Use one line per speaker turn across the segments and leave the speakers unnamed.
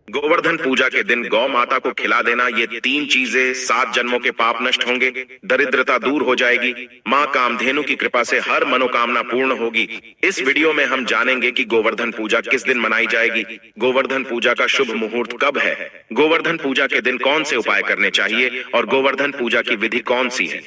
गोवर्धन पूजा के दिन गौ माता को खिला देना, ये तीन चीजें 7 जन्मों के पाप नष्ट होंगे, दरिद्रता दूर हो जाएगी, माँ कामधेनु की कृपा से हर मनोकामना पूर्ण होगी। इस वीडियो में हम जानेंगे कि गोवर्धन पूजा किस दिन मनाई जाएगी, गोवर्धन पूजा का शुभ मुहूर्त कब है, गोवर्धन पूजा के दिन कौन से उपाय करने चाहिए और गोवर्धन पूजा की विधि कौन सी है।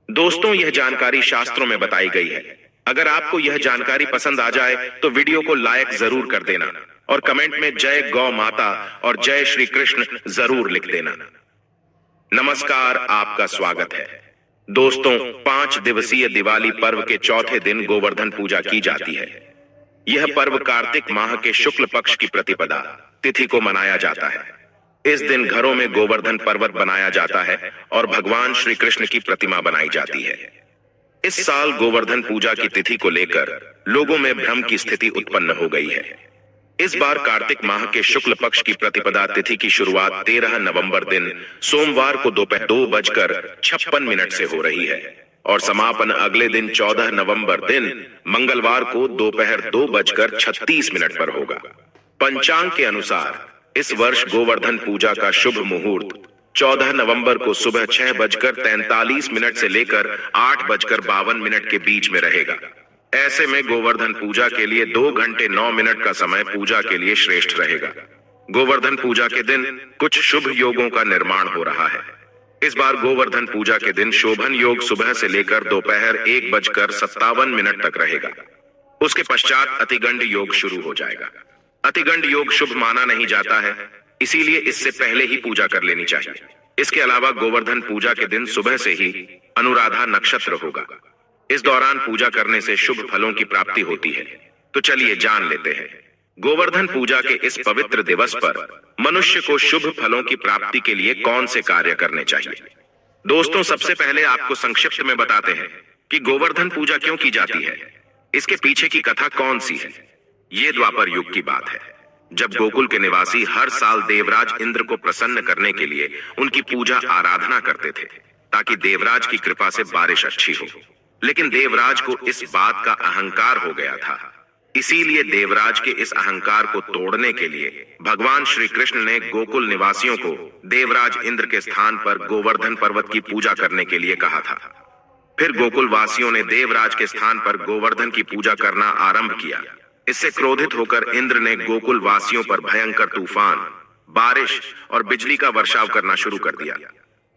दोस्तों, यह जानकारी शास्त्रों में बताई गई है। अगर आपको यह जानकारी पसंद आ जाए तो वीडियो को लाइक जरूर कर देना और कमेंट में जय गौ माता और जय श्री कृष्ण जरूर लिख देना। नमस्कार, आपका स्वागत है। दोस्तों, 5 दिवसीय दिवाली पर्व के चौथे दिन गोवर्धन पूजा की जाती है। यह पर्व कार्तिक माह के शुक्ल पक्ष की प्रतिपदा तिथि को मनाया जाता है। इस दिन घरों में गोवर्धन पर्वत बनाया जाता है और भगवान श्री कृष्ण की प्रतिमा बनाई जाती है। इस साल गोवर्धन पूजा की तिथि को लेकर लोगों में भ्रम की स्थिति उत्पन्न हो गई है। इस बार कार्तिक माह के शुक्ल पक्ष की प्रतिपदा तिथि की शुरुआत 13 नवंबर दिन सोमवार को दोपहर 2:56 से हो रही है और समापन अगले दिन 14 नवंबर दिन मंगलवार को दोपहर 2:36 पर होगा। पंचांग के अनुसार इस वर्ष गोवर्धन पूजा का शुभ मुहूर्त 14 नवंबर को सुबह 6:43 से लेकर 8:52 के बीच में रहेगा। ऐसे में गोवर्धन पूजा के लिए 2 घंटे 9 मिनट का समय पूजा के लिए श्रेष्ठ रहेगा। गोवर्धन पूजा के दिन कुछ शुभ योगों का निर्माण हो रहा है। इस बार गोवर्धन पूजा के दिन शोभन योग सुबह से लेकर दोपहर 1:57 तक रहेगा। उसके पश्चात अतिगंड योग शुरू हो जाएगा। अतिगंड योग शुभ माना नहीं जाता है, इसीलिए इससे पहले ही पूजा कर लेनी चाहिए। इसके अलावा गोवर्धन पूजा के दिन सुबह से ही अनुराधा नक्षत्र होगा। इस दौरान पूजा करने से शुभ फलों की प्राप्ति होती है। तो चलिए जान लेते हैं गोवर्धन पूजा के इस पवित्र दिवस पर मनुष्य को शुभ फलों की प्राप्ति के लिए कौन से कार्य करने चाहिए। दोस्तों, सबसे पहले आपको संक्षिप्त में बताते हैं कि गोवर्धन पूजा क्यों की जाती है, इसके पीछे की कथा कौन सी है। ये द्वापर युग की बात है, जब गोकुल के निवासी हर साल देवराज इंद्र को प्रसन्न करने के लिए उनकी पूजा आराधना करते थे ताकि देवराज की कृपा से बारिश अच्छी हो। लेकिन देवराज को इस बात का अहंकार हो गया था, इसीलिए देवराज के इस अहंकार को तोड़ने के लिए भगवान श्री कृष्ण ने गोकुल निवासियों को देवराज इंद्र के स्थान पर गोवर्धन पर्वत की पूजा करने के लिए कहा था। फिर गोकुल वासियों ने देवराज के स्थान पर गोवर्धन की पूजा करना आरंभ किया। इससे क्रोधित होकर इंद्र ने गोकुल वासियों पर भयंकर तूफान, बारिश और बिजली का वर्षाव करना शुरू कर दिया।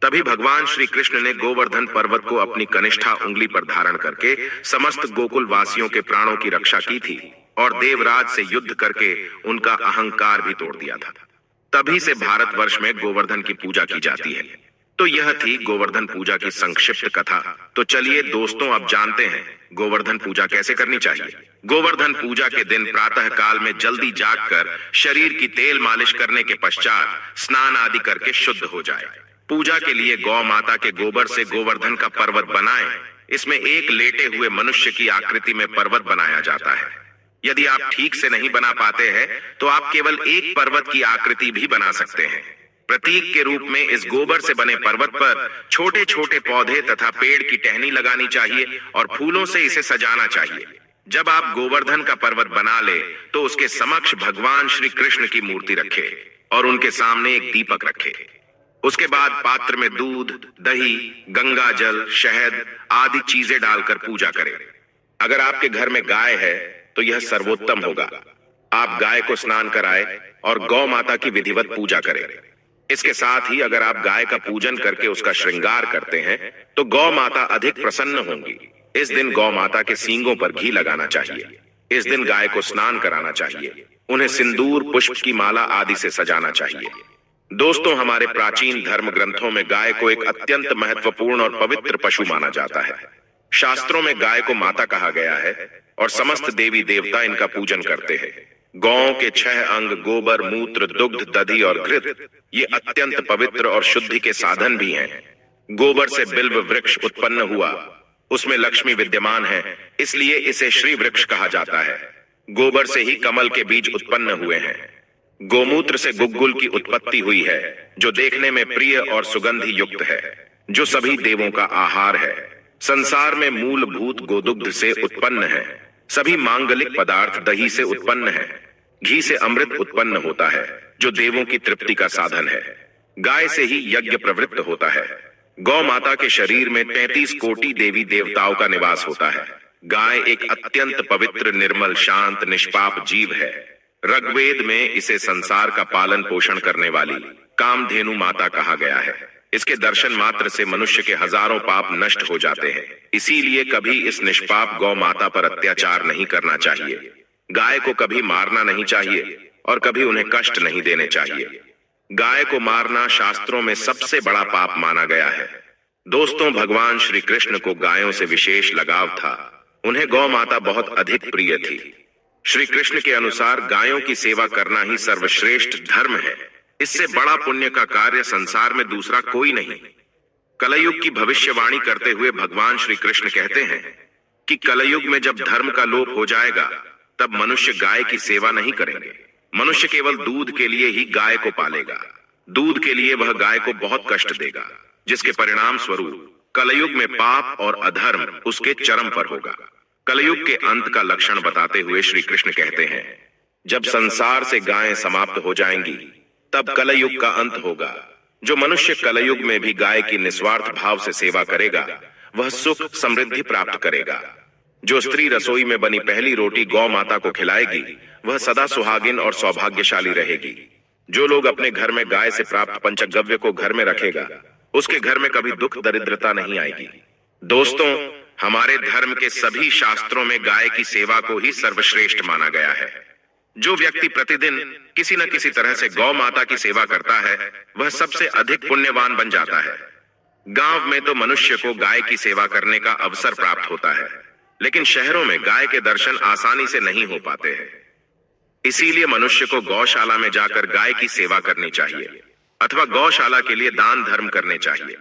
तभी भगवान श्री कृष्ण ने गोवर्धन पर्वत को अपनी कनिष्ठा उंगली पर धारण करके समस्त गोकुल वासियों के प्राणों की रक्षा की थी और देवराज से युद्ध करके उनका अहंकार भी तोड़ दिया था। तभी से भारतवर्ष में गोवर्धन की पूजा की जाती है। तो यह थी गोवर्धन पूजा की संक्षिप्त कथा। तो चलिए दोस्तों, अब जानते हैं गोवर्धन पूजा कैसे करनी चाहिए। गोवर्धन पूजा के दिन प्रातः काल में जल्दी जागकर शरीर की तेल मालिश करने के पश्चात स्नान आदि करके शुद्ध हो जाए। पूजा के लिए गौ माता के गोबर से गोवर्धन का पर्वत बनाएं। इसमें एक लेटे हुए मनुष्य की आकृति में पर्वत बनाया जाता है। यदि आप ठीक से नहीं बना पाते हैं तो आप केवल एक पर्वत की आकृति भी बना सकते हैं। प्रतीक के रूप में इस गोबर से बने पर्वत पर छोटे छोटे पौधे तथा पेड़ की टहनी लगानी चाहिए और फूलों से इसे सजाना चाहिए। जब आप गोवर्धन का पर्वत बना ले तो उसके समक्ष भगवान श्री कृष्ण की मूर्ति रखे और उनके सामने एक दीपक रखे। उसके बाद पात्र में दूध, दही, गंगा जल, शहद आदि चीजें डालकर पूजा करें। अगर आपके घर में गाय है तो यह सर्वोत्तम होगा। आप गाय को स्नान कराएं और गौ माता की विधिवत पूजा करें। इसके साथ ही अगर आप गाय का पूजन करके उसका श्रृंगार करते हैं तो गौ माता अधिक प्रसन्न होंगी। इस दिन गौ माता के सींगों पर घी लगाना चाहिए। इस दिन गाय को स्नान कराना चाहिए। उन्हें सिंदूर, पुष्प की माला आदि से सजाना चाहिए। दोस्तों, हमारे प्राचीन धर्म ग्रंथों में गाय को एक अत्यंत महत्वपूर्ण और पवित्र पशु माना जाता है। शास्त्रों में गाय को माता कहा गया है और समस्त देवी देवता इनका पूजन करते हैं। गौ के 6 अंग गोबर, मूत्र, दुग्ध, दधि और घृत ये अत्यंत पवित्र और शुद्धि के साधन भी हैं। गोबर से बिल्व वृक्ष उत्पन्न हुआ, उसमें लक्ष्मी विद्यमान है, इसलिए इसे श्री वृक्ष कहा जाता है। गोबर से ही कमल के बीज उत्पन्न हुए हैं। गोमूत्र से गुग्गुल की उत्पत्ति हुई है, जो देखने में प्रिय और सुगंधि युक्त है, जो सभी देवों का आहार है। संसार में मूलभूत गोदुग्ध से उत्पन्न है। सभी मांगलिक पदार्थ दही से उत्पन्न है। घी से अमृत उत्पन्न होता है जो देवों की तृप्ति का साधन है। गाय से ही यज्ञ प्रवृत्त होता है। गौ माता के शरीर में 33 कोटि देवी देवताओं का निवास होता है। गाय एक अत्यंत पवित्र, निर्मल, शांत, निष्पाप जीव है। ऋग्वेद में इसे संसार का पालन पोषण करने वाली कामधेनु माता कहा गया है। इसके दर्शन मात्र से मनुष्य के हजारों पाप नष्ट हो जाते हैं। इसीलिए कभी इस निष्पाप गौ माता पर अत्याचार नहीं करना चाहिए। गाय को कभी मारना नहीं चाहिए और कभी उन्हें कष्ट नहीं देने चाहिए। गाय को मारना शास्त्रों में सबसे बड़ा पाप माना गया है। दोस्तों, भगवान श्री कृष्ण को गायों से विशेष लगाव था। उन्हें गौ माता बहुत अधिक प्रिय थी। श्री कृष्ण के अनुसार गायों की सेवा करना ही सर्वश्रेष्ठ धर्म है। इससे बड़ा पुण्य का कार्य संसार में दूसरा कोई नहीं। कलयुग की भविष्यवाणी करते हुए भगवान श्री कृष्ण कहते हैं कि कलयुग में जब धर्म का लोप हो जाएगा तब मनुष्य गाय की सेवा नहीं करेंगे। मनुष्य केवल दूध के लिए ही गाय को पालेगा। दूध के लिए वह गाय को बहुत कष्ट देगा, जिसके परिणाम स्वरूप कलयुग में पाप और अधर्म उसके चरम पर होगा। कलयुग के अंत का लक्षण बताते हुए श्री कृष्ण कहते हैं, जब संसार से गायें समाप्त हो जाएंगी तब कलयुग का अंत होगा। जो मनुष्य कलयुग में भी गाय की निस्वार्थ भाव से सेवा करेगा वह सुख समृद्धि प्राप्त करेगा। जो स्त्री रसोई में बनी पहली रोटी गौ माता को खिलाएगी वह सदा सुहागिन और सौभाग्यशाली रहेगी। जो लोग अपने घर में गाय से प्राप्त पंचगव्य को घर में रखेगा उसके घर में कभी दुख दरिद्रता नहीं आएगी। दोस्तों, हमारे धर्म के सभी शास्त्रों में गाय की सेवा को ही सर्वश्रेष्ठ माना गया है। जो व्यक्ति प्रतिदिन किसी न किसी तरह से गौ माता की सेवा करता है वह सबसे अधिक पुण्यवान बन जाता है। गांव में तो मनुष्य को गाय की सेवा करने का अवसर प्राप्त होता है, लेकिन शहरों में गाय के दर्शन आसानी से नहीं हो पाते हैं। इसीलिए मनुष्य को गौशाला में जाकर गाय की सेवा करनी चाहिए अथवा गौशाला के लिए दान धर्म करने चाहिए।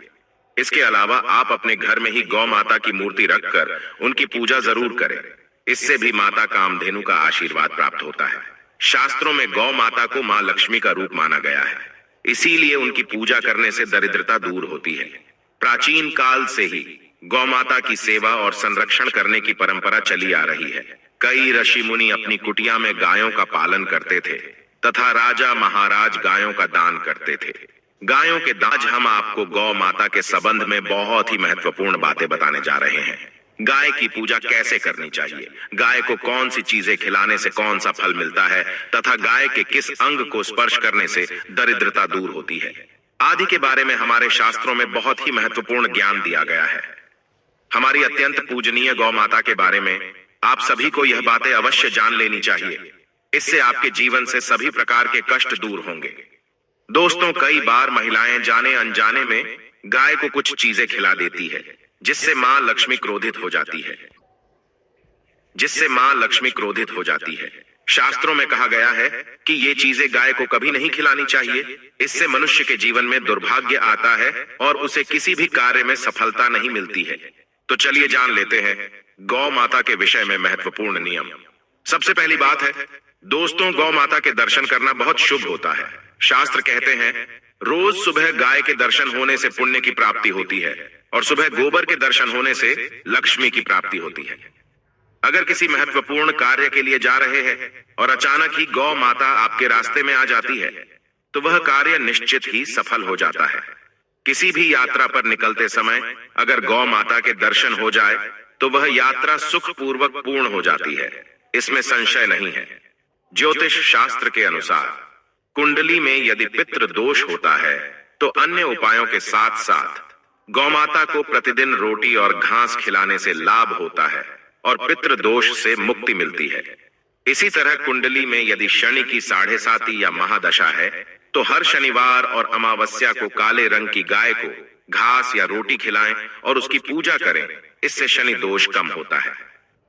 इसके अलावा आप अपने घर में ही गौ माता की मूर्ति रखकर उनकी पूजा जरूर करें। इससे भी माता कामधेनु का आशीर्वाद प्राप्त होता है। शास्त्रों में गौ माता को मां लक्ष्मी का रूप माना गया है। इसीलिए उनकी पूजा करने से दरिद्रता दूर होती है। प्राचीन काल से ही गौ माता की सेवा और संरक्षण करने की परंपरा चली आ रही है। कई ऋषि मुनि अपनी कुटिया में गायों का पालन करते थे तथा राजा महाराज गायों का दान करते थे। गायों के दान, आज हम आपको गौ माता के संबंध में बहुत ही महत्वपूर्ण बातें बताने जा रहे हैं। गाय की पूजा कैसे करनी चाहिए, गाय को कौन सी चीजें खिलाने से कौन सा फल मिलता है तथा गाय के किस अंग को स्पर्श करने से दरिद्रता दूर होती है आदि के बारे में हमारे शास्त्रों में बहुत ही महत्वपूर्ण ज्ञान दिया गया है। हमारी अत्यंत पूजनीय गौ माता के बारे में आप सभी को यह बातें अवश्य जान लेनी चाहिए। इससे आपके जीवन से सभी प्रकार के कष्ट दूर होंगे। दोस्तों, कई बार महिलाएं जाने अनजाने में गाय को कुछ चीजें खिला देती है जिससे मां लक्ष्मी क्रोधित हो जाती है। शास्त्रों में कहा गया है कि ये चीजें गाय को कभी नहीं खिलानी चाहिए। इससे मनुष्य के जीवन में दुर्भाग्य आता है और उसे किसी भी कार्य में सफलता नहीं मिलती है। तो चलिए जान लेते हैं गौ माता के विषय में महत्वपूर्ण नियम। सबसे पहली बात है दोस्तों, गौ माता के दर्शन करना बहुत शुभ होता है। शास्त्र कहते हैं रोज सुबह गाय के दर्शन होने से पुण्य की प्राप्ति होती है और सुबह गोबर के दर्शन होने से लक्ष्मी की प्राप्ति होती है। अगर किसी महत्वपूर्ण कार्य के लिए जा रहे हैं और अचानक ही गौ माता आपके रास्ते में आ जाती है तो वह कार्य निश्चित ही सफल हो जाता है। किसी भी यात्रा पर निकलते समय अगर गौ माता के दर्शन हो जाए तो वह यात्रा सुखपूर्वक पूर्ण हो जाती है, इसमें संशय नहीं है। ज्योतिष शास्त्र के अनुसार कुंडली में यदि पितृ दोष होता है तो अन्य उपायों के साथ साथ गौ माता को प्रतिदिन रोटी और घास खिलाने से लाभ होता है और पितृ दोष से मुक्ति मिलती है। इसी तरह कुंडली में यदि शनि की 7.5 या महादशा है तो हर शनिवार और अमावस्या को काले रंग की गाय को घास या रोटी खिलाएं और उसकी पूजा करें। इससे शनि दोष कम होता है।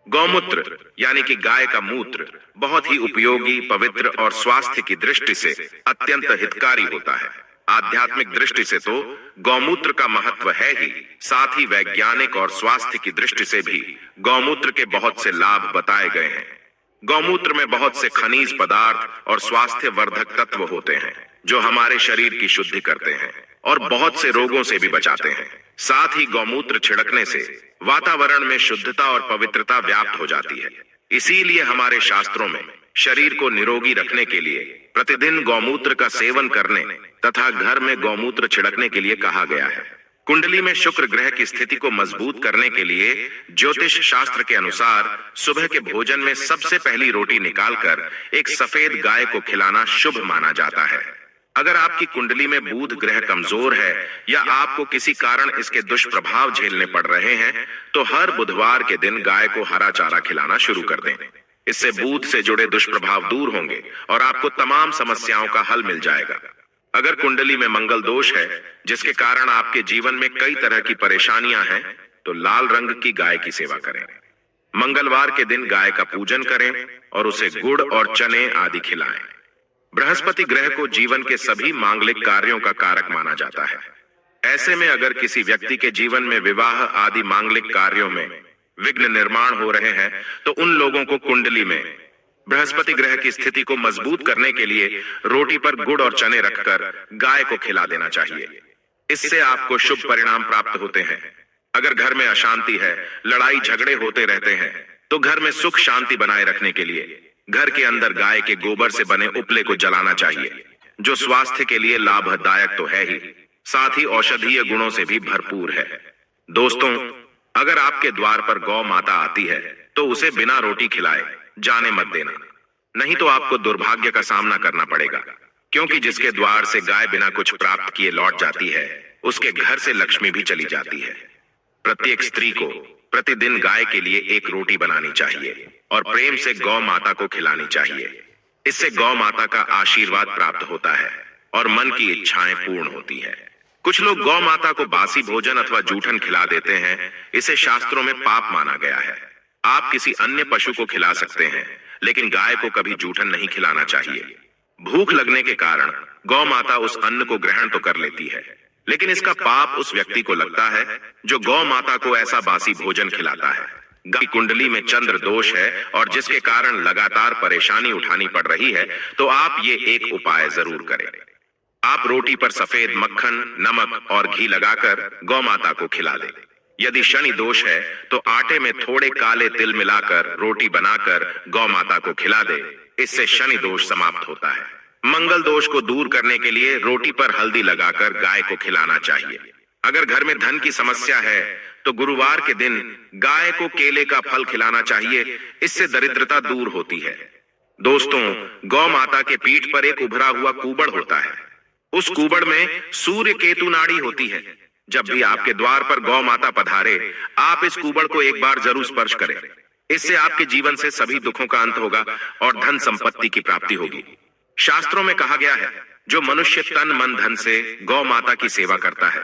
गौमूत्र यानी कि गाय का मूत्र बहुत ही उपयोगी, पवित्र और स्वास्थ्य की दृष्टि से अत्यंत हितकारी होता है। आध्यात्मिक दृष्टि से तो गौमूत्र का महत्व है ही, साथ ही वैज्ञानिक और स्वास्थ्य की दृष्टि से भी गौमूत्र के बहुत से लाभ बताए गए हैं। गौमूत्र में बहुत से खनिज पदार्थ और स्वास्थ्य वर्धक तत्व होते हैं जो हमारे शरीर की शुद्धि करते हैं और बहुत से रोगों से भी बचाते हैं। साथ ही गौमूत्र छिड़कने से वातावरण में शुद्धता और पवित्रता व्याप्त हो जाती है। इसीलिए हमारे शास्त्रों में शरीर को निरोगी रखने के लिए प्रतिदिन गौमूत्र का सेवन करने तथा घर में गौमूत्र छिड़कने के लिए कहा गया है। कुंडली में शुक्र ग्रह की स्थिति को मजबूत करने के लिए ज्योतिष शास्त्र के अनुसार सुबह के भोजन में सबसे पहली रोटी निकालकर एक सफेद गाय को खिलाना शुभ माना जाता है। अगर आपकी कुंडली में बुध ग्रह कमजोर है या आपको किसी कारण इसके दुष्प्रभाव झेलने पड़ रहे हैं, तो हर बुधवार के दिन गाय को हरा चारा खिलाना शुरू कर दें। इससे बुध से जुड़े दुष्प्रभाव दूर होंगे और आपको तमाम समस्याओं का हल मिल जाएगा। अगर कुंडली में मंगल दोष है जिसके कारण आपके जीवन में कई तरह की परेशानियां हैं, तो लाल रंग की गाय की सेवा करें। मंगलवार के दिन गाय का पूजन करें और उसे गुड़ और चने आदि खिलाएं। बृहस्पति ग्रह को जीवन के सभी मांगलिक कार्यों का कारक माना जाता है। ऐसे में अगर किसी व्यक्ति के जीवन में विवाह आदि मांगलिक कार्यों में विघ्न निर्माण हो रहे हैं, तो उन लोगों को कुंडली में बृहस्पति ग्रह की स्थिति को मजबूत करने के लिए रोटी पर गुड़ और चने रखकर गाय को खिला देना चाहिए। इससे आपको शुभ परिणाम प्राप्त होते हैं। अगर घर में अशांति है, लड़ाई झगड़े होते रहते हैं, तो घर में सुख शांति बनाए रखने के लिए घर के अंदर गाय के गोबर से बने उपले को जलाना चाहिए, जो स्वास्थ्य के लिए लाभदायक तो है ही, साथ ही औषधीय गुणों से भी भरपूर है। दोस्तों, अगर आपके द्वार पर गौ माता आती है तो उसे बिना रोटी खिलाए जाने मत देना, नहीं तो आपको दुर्भाग्य का सामना करना पड़ेगा, क्योंकि जिसके द्वार से गाय बिना कुछ प्राप्त किए लौट जाती है, उसके घर से लक्ष्मी भी चली जाती है। प्रत्येक स्त्री को प्रतिदिन गाय के लिए एक रोटी बनानी चाहिए और प्रेम से गौ माता को खिलानी चाहिए। इससे गौ माता का आशीर्वाद प्राप्त होता है और मन की इच्छाएं पूर्ण होती है। कुछ लोग गौ माता को बासी भोजन अथवा जूठन खिला देते हैं। इसे शास्त्रों में पाप माना गया है। आप किसी अन्य पशु को खिला सकते हैं, लेकिन गाय को कभी जूठन नहीं खिलाना चाहिए। भूख लगने के कारण गौ माता उस अन्न को ग्रहण तो कर लेती है, लेकिन इसका पाप उस व्यक्ति को लगता है जो गौ माता को ऐसा बासी भोजन खिलाता है। गाय कुंडली में चंद्र दोष है और जिसके कारण लगातार परेशानी उठानी पड़ रही है, तो आप ये एक उपाय जरूर करें। आप रोटी पर सफेद मक्खन, नमक और घी लगाकर गौ माता को खिला दें। यदि शनि दोष है तो आटे में थोड़े काले तिल मिलाकर रोटी बनाकर गौ माता को खिला दे। इससे शनि दोष समाप्त होता है। मंगल दोष को दूर करने के लिए रोटी पर हल्दी लगाकर गाय को खिलाना चाहिए। अगर घर में धन की समस्या है तो गुरुवार के दिन गाय को केले का फल खिलाना चाहिए। इससे दरिद्रता दूर होती है। दोस्तों, गौ माता के पीठ पर एक उभरा हुआ कुबड़ होता है। उस कुबड़ में सूर्य केतु नाड़ी होती है। जब भी आपके द्वार पर गौ माता पधारे, आप इस कुबड़ को एक बार जरूर स्पर्श करें। इससे आपके जीवन से सभी दुखों का अंत होगा और धन संपत्ति की प्राप्ति होगी। शास्त्रों में कहा गया है, जो मनुष्य तन मन धन से गौ माता की सेवा करता है,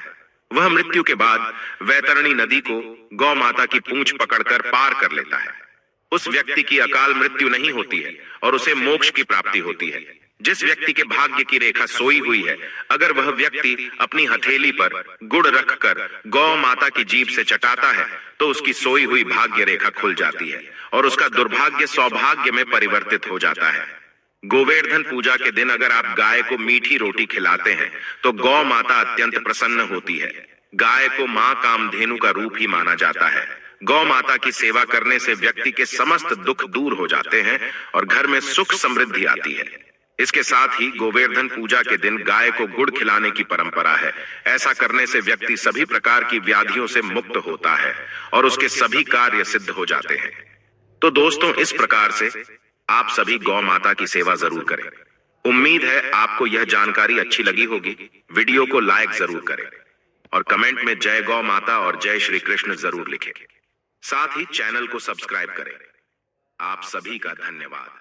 वह मृत्यु के बाद वैतरणी नदी को गौ माता की पूंछ पकड़कर पार कर लेता है। उस व्यक्ति की अकाल मृत्यु नहीं होती है और उसे मोक्ष की प्राप्ति होती है। जिस व्यक्ति के भाग्य की रेखा सोई हुई है, अगर वह व्यक्ति अपनी हथेली पर गुड़ रखकर गौ माता की जीभ से चटाता है, तो उसकी सोई हुई भाग्य रेखा खुल जाती है और उसका दुर्भाग्य सौभाग्य में परिवर्तित हो जाता है। गोवर्धन पूजा के दिन अगर आप गाय को मीठी रोटी खिलाते हैं, तो गौ माता अत्यंत प्रसन्न होती है। गाय को मां कामधेनु का रूप ही माना जाता है। गौ माता की सेवा करने से व्यक्ति के समस्त दुख दूर हो जाते हैं और घर में सुख समृद्धि आती है। इसके साथ ही गोवर्धन पूजा के दिन गाय को गुड़ खिलाने की परंपरा है। ऐसा करने से व्यक्ति सभी प्रकार की व्याधियों से मुक्त होता है और उसके सभी कार्य सिद्ध हो जाते हैं। तो दोस्तों, इस प्रकार से आप सभी गौ माता की सेवा जरूर करें। उम्मीद है आपको यह जानकारी अच्छी लगी होगी। वीडियो को लाइक जरूर करें और कमेंट में जय गौ माता और जय श्री कृष्ण जरूर लिखें। साथ ही चैनल को सब्सक्राइब करें। आप सभी का धन्यवाद।